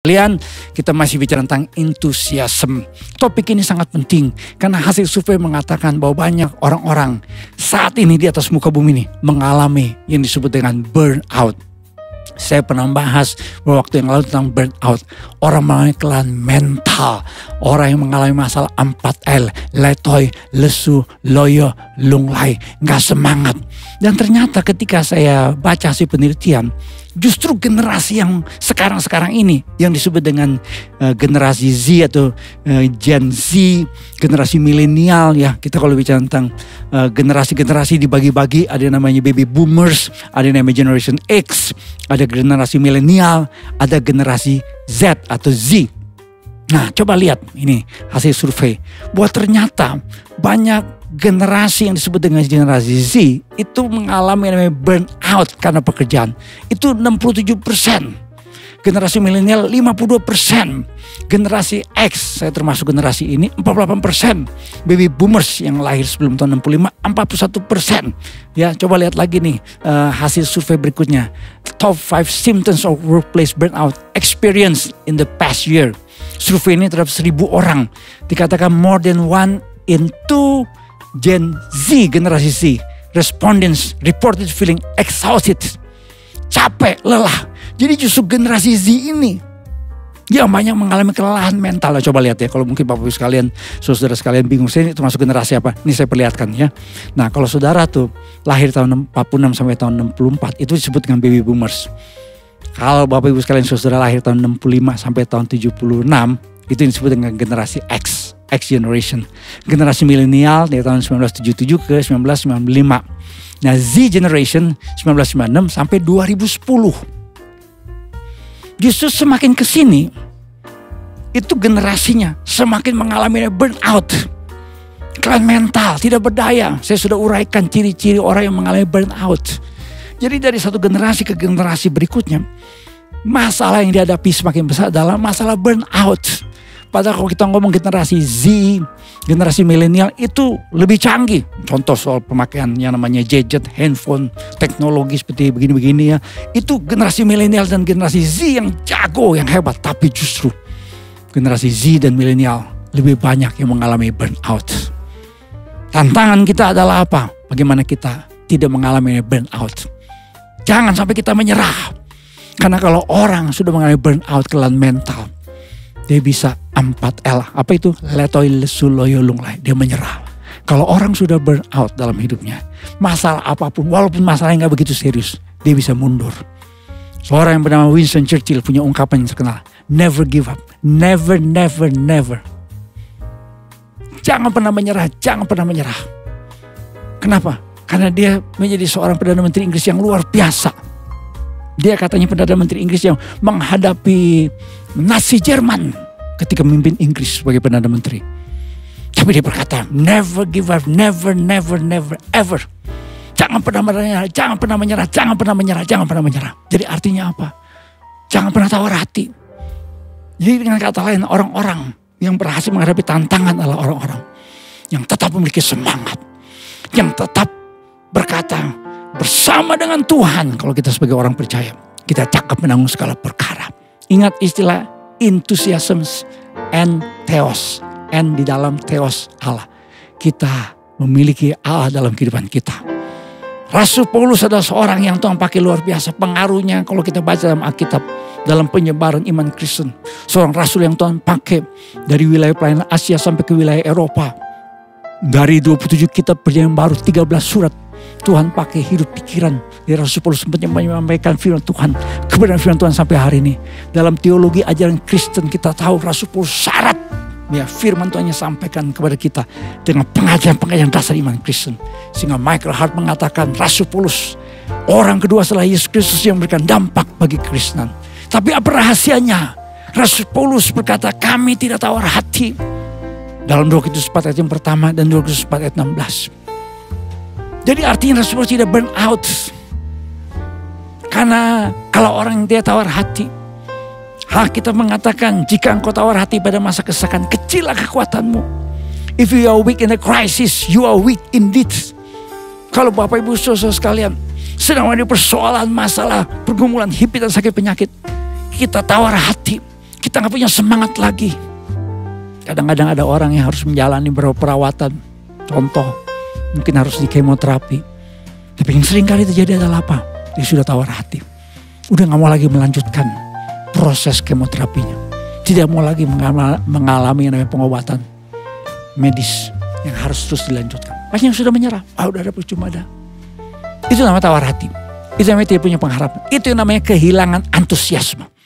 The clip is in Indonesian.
sekalian, kita masih bicara tentang enthusiasm. Topik ini sangat penting karena hasil survei mengatakan bahwa banyak orang-orang saat ini di atas muka bumi ini mengalami yang disebut dengan burnout. Saya pernah bahas beberapa waktu yang lalu tentang burnout. Orang mengalami kelelahan mental. Orang yang mengalami masalah 4L. Letoy, lesu, loyo, lunglai. Gak semangat. Dan ternyata ketika saya baca hasil penelitian, justru generasi yang sekarang ini yang disebut dengan generasi Z atau Gen Z, generasi milenial ya. Kita kalau bicara tentang generasi-generasi dibagi-bagi, ada yang namanya baby boomers, ada yang namanya generation X, ada generasi milenial, ada generasi Z atau Z. Nah, coba lihat ini hasil survei bahwa ternyata banyak generasi yang disebut dengan generasi Z itu mengalami namanya burnout karena pekerjaan. Itu 67%. Generasi milenial 52%. Generasi X, saya termasuk generasi ini, 48%. Baby boomers yang lahir sebelum tahun 65, 41%. Ya, coba lihat lagi nih hasil survei berikutnya. Top 5 symptoms of workplace burnout experience in the past year. Survei ini terhadap 1.000 orang. Dikatakan more than 1 in 2 Gen Z, generasi Z, respondents reported feeling exhausted, capek, lelah. Jadi justru generasi Z ini yang banyak mengalami kelelahan mental. Coba lihat ya, kalau mungkin Bapak Ibu sekalian, saudara sekalian bingung, saya ini termasuk generasi apa? Ini saya perlihatkan ya. Nah, kalau saudara tuh lahir tahun 46 sampai tahun 64, itu disebut dengan baby boomers. Kalau Bapak Ibu sekalian saudara lahir tahun 65 sampai tahun 76, itu disebut dengan generasi X generation. Generasi milenial dari tahun 1977 ke 1995. Nah, Z generation 1996 sampai 2010. Justru semakin ke sini itu generasinya semakin mengalami burnout. Kelelahan mental, tidak berdaya. Saya sudah uraikan ciri-ciri orang yang mengalami burnout. Jadi dari satu generasi ke generasi berikutnya, masalah yang dihadapi semakin besar adalah masalah burnout. Padahal kalau kita ngomong generasi Z, generasi milenial itu lebih canggih. Contoh soal pemakaian yang namanya gadget, handphone, teknologi seperti begini-begini ya. Itu generasi milenial dan generasi Z yang jago, yang hebat. Tapi justru generasi Z dan milenial lebih banyak yang mengalami burnout. Tantangan kita adalah apa? Bagaimana kita tidak mengalami burnout. Jangan sampai kita menyerah. Karena kalau orang sudah mengalami burnout, kelelahan mental, dia bisa 4L. Apa itu? Letoy, lesu, loyo, lunglai. Dia menyerah. Kalau orang sudah burn out dalam hidupnya, masalah apapun, walaupun masalahnya gak begitu serius, dia bisa mundur. Seorang yang bernama Winston Churchill punya ungkapan yang terkenal. Never give up. Never, never, never. Jangan pernah menyerah. Jangan pernah menyerah. Kenapa? Karena dia menjadi seorang Perdana Menteri Inggris yang luar biasa. Dia katanya Perdana Menteri Inggris yang menghadapi Nazi Jerman ketika memimpin Inggris sebagai Perdana Menteri. Tapi dia berkata, never give up, never, never, never, ever. Jangan pernah menyerah, jangan pernah menyerah, jangan pernah menyerah, jangan pernah menyerah. Jadi artinya apa? Jangan pernah tawar hati. Jadi dengan kata lain, orang-orang yang berhasil menghadapi tantangan adalah orang-orang yang tetap memiliki semangat. Yang tetap berkata, bersama dengan Tuhan, kalau kita sebagai orang percaya, kita cakap menanggung segala perkara. Ingat istilah enthusiasm and theos. And di dalam theos Allah. Kita memiliki Allah dalam kehidupan kita. Rasul Paulus adalah seorang yang Tuhan pakai luar biasa. Pengaruhnya kalau kita baca dalam Alkitab, dalam penyebaran iman Kristen. Seorang rasul yang Tuhan pakai dari wilayah pelayanan Asia sampai ke wilayah Eropa. Dari 27 kitab perjanjian baru, 13 surat. Tuhan pakai hidup pikiran. Rasul Paulus sempat menyampaikan firman Tuhan. Kebenaran firman Tuhan sampai hari ini. Dalam teologi ajaran Kristen kita tahu Rasul Paulus syarat. Ya, firman Tuhan yang sampaikan kepada kita. Dengan pengajaran-pengajaran dasar iman Kristen. Sehingga Michael Hart mengatakan Rasul Paulus orang kedua setelah Yesus Kristus yang memberikan dampak bagi Kristenan. Tapi apa rahasianya? Rasul Paulus berkata kami tidak tawar hati. Dalam 2 Korintus 4 ayat yang pertama dan 2 Korintus 4 ayat 16. Jadi artinya Rasul Paulus tidak burn out. Karena kalau orang dia tawar hati, kita mengatakan jika engkau tawar hati pada masa kesesakan, kecillah kekuatanmu. If you are weak in a crisis, you are weak indeed. Kalau Bapak Ibu saudara sekalian sedang ada persoalan, masalah, pergumulan, hidup dan sakit penyakit, kita tawar hati, Kita nggak punya semangat lagi. Kadang-kadang ada orang yang harus menjalani beberapa perawatan. Contoh, mungkin harus di kemoterapi. Tapi yang sering kali terjadi adalah apa? Dia sudah tawar hati. Udah gak mau lagi melanjutkan proses kemoterapinya. Tidak mau lagi mengalami yang namanya pengobatan medis yang harus terus dilanjutkan. Banyak yang sudah menyerah. Udah ada percuma dah. Itu namanya tawar hati. Itu namanya tidak punya pengharapan. Itu yang namanya kehilangan antusiasme.